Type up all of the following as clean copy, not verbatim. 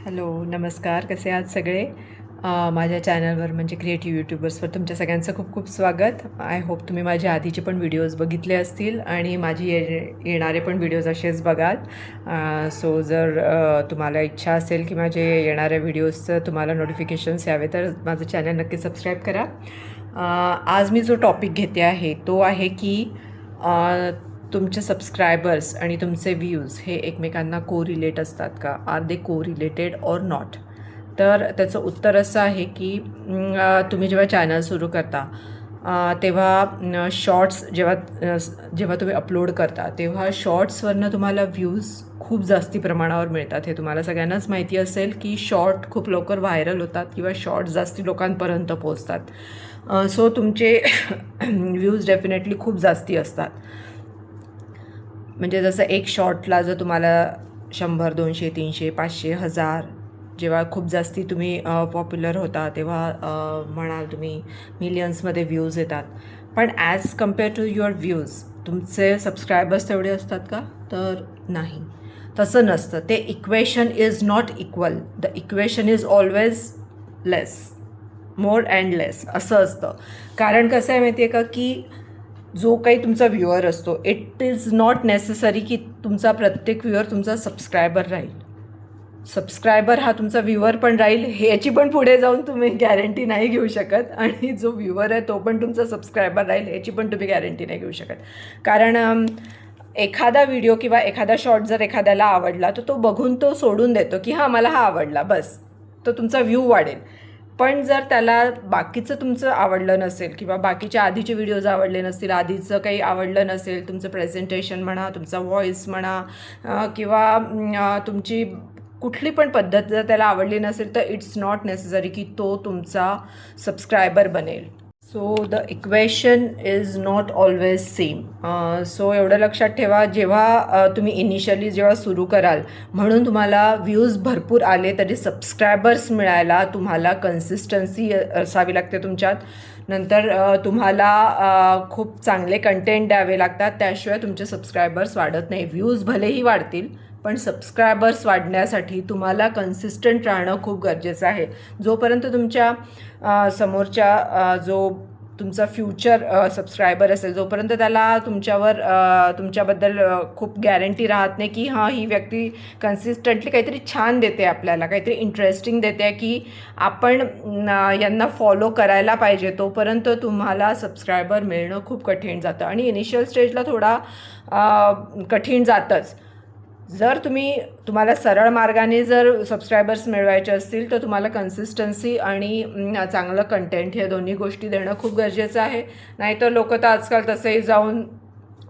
Hello, नमस्कार. कसे आहात सगळे? माझ्या चॅनलवर म्हणजे क्रिएटिव्ह यूट्यूबर्सवर तुमच्या सगळ्यांचं खूप खूप स्वागत. आय होप तुम्ही माझे आधीचे पण व्हिडिओज बघितले असतील आणि माझी येणारे पण व्हिडिओज असेच बघाल. सो जर तुम्हाला इच्छा असेल की माझे येणाऱ्या व्हिडिओजचं तुम्हाला नोटिफिकेशन्स यावे तर माझं चॅनल नक्की सबस्क्राईब करा. आज मी जो टॉपिक घेते आहे तो आहे की तुमचे सबस्क्रायबर्स आणि तुमचे व्ह्यूज हे एकमेकांना कोरिलेट असतात का? Are they correlated or not? तर त्याचं उत्तर असं आहे की तुम्ही जेव्हा चॅनल सुरू करता तेव्हा शॉर्ट्स जेव्हा तुम्ही अपलोड करता तेव्हा शॉर्ट्सवरनं तुम्हाला व्ह्यूज खूप जास्ती प्रमाणावर मिळतात. हे तुम्हाला सगळ्यांनाच माहिती असेल की शॉर्ट खूप लवकर व्हायरल होतात किंवा शॉर्ट्स जास्ती लोकांपर्यंत पोहोचतात. सो तुमचे व्ह्यूज डेफिनेटली खूप जास्ती असतात. म्हणजे जसं एक शॉर्टला जर तुम्हाला 100, 200, 300, 500, 1000 जेव्हा खूप जास्ती तुम्ही पॉप्युलर होता तेव्हा म्हणाल तुम्ही मिलियन्समध्ये व्ह्यूज येतात. पण as compare to your views तुमचे सबस्क्रायबर्स तेवढे असतात का? तर नाही, तसं नसतं. ते equation is not equal. The equation is always less, more and less असं असतं. कारण कसं आहे माहिती आहे का की जो काही तुमचा व्ह्युअर असतो इट इज नॉट नेसेसरी की तुमचा प्रत्येक व्ह्युअर तुमचा सबस्क्रायबर राहील. सबस्क्रायबर हा तुमचा व्ह्युअर पण राहील ह्याची पण पुढे जाऊन तुम्ही गॅरंटी नाही घेऊ शकत, आणि जो व्ह्युअर आहे तो पण तुमचा सबस्क्रायबर राहील याची पण तुम्ही गॅरंटी नाही घेऊ शकत. कारण एखादा व्हिडिओ किंवा एखादा शॉर्ट जर एखाद्याला आवडला तर तो बघून तो सोडून देतो की हां मला हा आवडला, बस तो तुमचा व्ह्यू वाढेल. पण जर त्याला बाकीचं तुमचं आवडलं नसेल किंवा बाकीचे आधीचे व्हिडिओज आवडले नसतील, आधीचं काही आवडलं नसेल, तुमचं प्रेझेंटेशन म्हणा, तुमचा व्हॉईस म्हणा किंवा तुमची कुठली पण पद्धत जर त्याला आवडली नसेल तर इट्स नॉट नेसेसरी की तो तुमचा सबस्क्रायबर बनेल. So the equation is not always same. So एवढं लक्षात ठेवा, जेव्हा तुम्ही इनिशियली जेव्हा सुरू कराल म्हणून तुम्हाला व्ह्यूज भरपूर आले तरी सबस्क्रायबर्स मिळायला तुम्हाला कन्सिस्टन्सी असावी लागते तुमच्यात. नंतर तुम्हाला खूप चांगले कंटेंट द्यावे लागतात, त्याशिवाय तुमचे सबस्क्रायबर्स वाढत नाही. व्ह्यूज भलेही वाढतील पण सबस्क्रायबर्स वाढण्यासाठी तुम्हाला कन्सिस्टंट राहणं खूप गरजेचं आहे. जोपर्यंत तुमच्या समोरच्या जो तुमचा फ्युचर सबस्क्रायबर असेल जोपर्यंत त्याला तुमच्याबद्दल खूप गॅरंटी राहत नाही की हां ही व्यक्ती कन्सिस्टंटली काहीतरी छान देते, आपल्याला काहीतरी इंटरेस्टिंग देते की आपण यांना फॉलो करायला पाहिजे, तोपर्यंत तुम्हाला सबस्क्रायबर मिळणं खूप कठीण जातं. आणि इनिशियल स्टेजला थोडा कठीण जातंच. जर तुम्हाला सरळ मार्गाने जर सबस्क्रायबर्स मिळवायचे असतील तर तुम्हाला कन्सिस्टन्सी आणि चांगलं कंटेंट हे दोन्ही गोष्टी देणं खूप गरजेचं आहे. नाहीतर लोक तर आजकाल तसेही जाऊन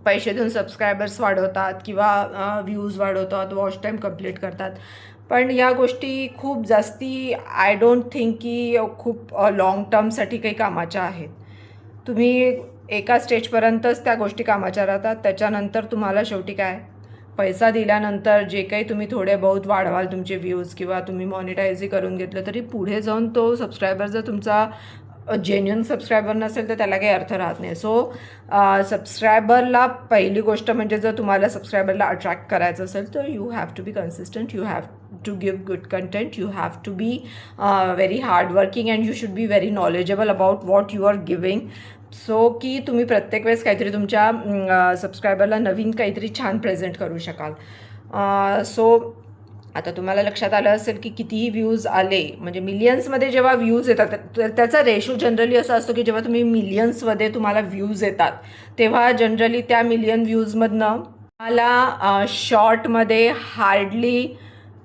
पैसे देऊन सबस्क्रायबर्स वाढवतात किंवा व्ह्यूज वाढवतात, वॉच टाईम कंप्लीट करतात. पण या गोष्टी खूप जास्ती आय डोंट थिंक की खूप लाँग टर्मसाठी काही कामाच्या आहेत. तुम्ही एका स्टेजपर्यंतच त्या गोष्टी कामाच्या राहतात, त्याच्यानंतर तुम्हाला शेवटी काय पैसा दिल्यानंतर जे काही तुम्ही थोडे बहुत वाढवाल तुमचे व्ह्यूज किंवा तुम्ही मॉनिटाईजही करून घेतलं तरी पुढे जाऊन तो सबस्क्रायबर जर तुमचा जेन्युइन सबस्क्रायबर नसेल तर त्याला काही अर्थ राहत नाही. सो सबस्क्रायबरला पहिली गोष्ट म्हणजे जर तुम्हाला सबस्क्रायबरला अट्रॅक्ट करायचं असेल तर you have to be consistent, you have to give good content, you have to be very hardworking and you should be very knowledgeable about what you are giving. So की तुम्ही प्रत्येक वेळेस काहीतरी तुमच्या सबस्क्रायबरला नवीन काहीतरी छान प्रेझेंट करू शकाल. सो आता तुम्हाला लक्षात आलं असेल की कितीही व्ह्यूज आले म्हणजे मिलियन्समध्ये जेव्हा व्ह्यूज येतात त्याचा रेशो जनरली असा असतो की जेव्हा तुम्ही मिलियन्समध्ये तुम्हाला व्ह्यूज येतात तेव्हा जनरली त्या मिलियन व्ह्यूजमधनं तुम्हाला शॉर्टमध्ये हार्डली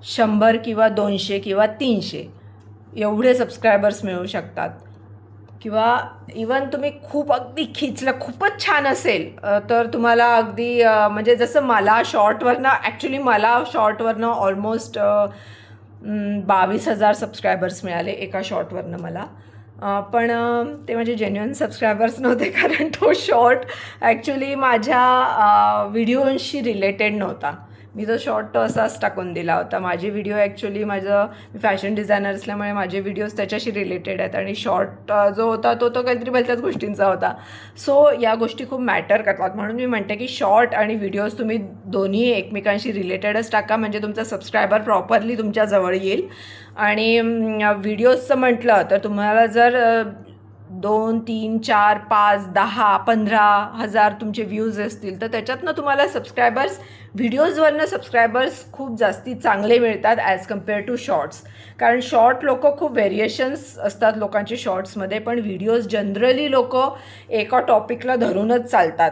100 किंवा 200 किंवा 300 एवढे सबस्क्रायबर्स मिळू शकतात. किंवा इवन तुम्ही खूप अगदी खिचलं खूपच छान असेल तर तुम्हाला अगदी म्हणजे जसं मला शॉर्टवरनं ऑलमोस्ट 22,000 सबस्क्रायबर्स मिळाले एका शॉर्टवरनं मला. पण ते म्हणजे जेन्युइन सबस्क्रायबर्स नव्हते, कारण तो शॉर्ट ॲक्च्युली माझ्या व्हिडिओशी रिलेटेड नव्हता. मी तो शॉर्ट असाच टाकून दिला होता. माझे व्हिडिओ ॲक्च्युली मी फॅशन डिझायनर असल्यामुळे माझे व्हिडिओज त्याच्याशी रिलेटेड आहेत आणि शॉर्ट जो होता तो काहीतरी भलत्याच गोष्टींचा होता. सो या गोष्टी खूप मॅटर करतात. म्हणून मी म्हणते की शॉर्ट आणि व्हिडिओज तुम्ही दोन्ही एकमेकांशी रिलेटेडच टाका, म्हणजे तुमचा सबस्क्रायबर प्रॉपरली तुमच्याजवळ येईल. आणि व्हिडिओजचं म्हटलं तर तुम्हाला जर 2, 3, 4, 5, 10, 15,000 तुमचे व्ह्यूज असतील तर त्याच्यातनं तुम्हाला व्हिडिओजवरनं सबस्क्रायबर्स खूप जास्ती चांगले मिळतात ॲज कम्पेअर टू शॉर्ट्स. कारण शॉर्ट खूप व्हेरिएशन्स असतात लोकांचे शॉर्ट्समध्ये, पण व्हिडिओज जनरली एका टॉपिकला धरूनच चालतात.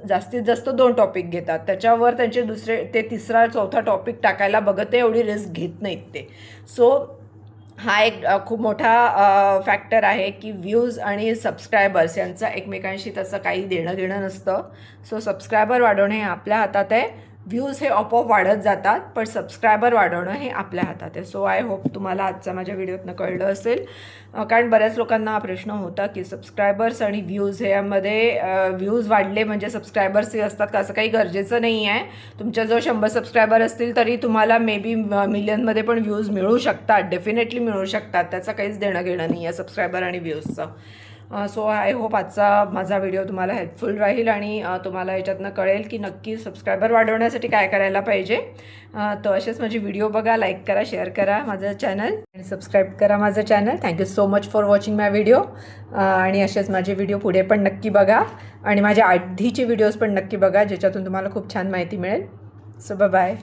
जास्तीत जास्त 2 टॉपिक घेतात, त्याच्यावर त्यांचे तिसरा चौथा टॉपिक टाकायला बघत ते एवढी रिस्क घेत नाहीत ते. सो हा एक खूप मोठा फॅक्टर आहे की व्ह्यूज आणि सबस्क्रायबर्स यांचं एकमेकांशी तसं काही देणं घेणं नसतं. सो सबस्क्रायबर वाढवणे हे आपल्या हातात आहे. व्ह्यूज हे आपोआप वाढत जातात, पण सबस्क्रायबर वाढवणं हे आपल्या हातात आहे. सो आय होप तुम्हाला आजच्या माझ्या व्हिडिओतनं कळलं असेल. कारण बऱ्याच लोकांना हा प्रश्न होता की सबस्क्रायबर्स आणि व्ह्यूज ह्यामध्ये व्ह्यूज वाढले म्हणजे सबस्क्रायबर्सही असतात का? असं काही गरजेचं नाही आहे. तुमच्याजवळ 100 सबस्क्रायबर असतील तरी तुम्हाला मे बी मिलियनमध्ये पण व्ह्यूज मिळू शकतात, डेफिनेटली मिळू शकतात. त्याचं काहीच देणं घेणं नाही आहे सबस्क्रायबर आणि व्ह्यूजचं. सो आय होप आजचा माझा व्हिडिओ तुम्हाला हेल्पफुल राहील आणि तुम्हाला याच्यातनं कळेल की नक्की सबस्क्रायबर वाढवण्यासाठी काय करायला पाहिजे. तर असेच माझी व्हिडिओ बघा, लाईक करा, शेअर करा माझं चॅनल आणि सबस्क्राईब करा माझं channel. Thank you so much for watching my video. आणि असेच माझे व्हिडिओ पुढे पण नक्की बघा आणि माझ्या आधीचे व्हिडिओज पण नक्की बघा, ज्याच्यातून तुम्हाला खूप छान माहिती मिळेल. So bye.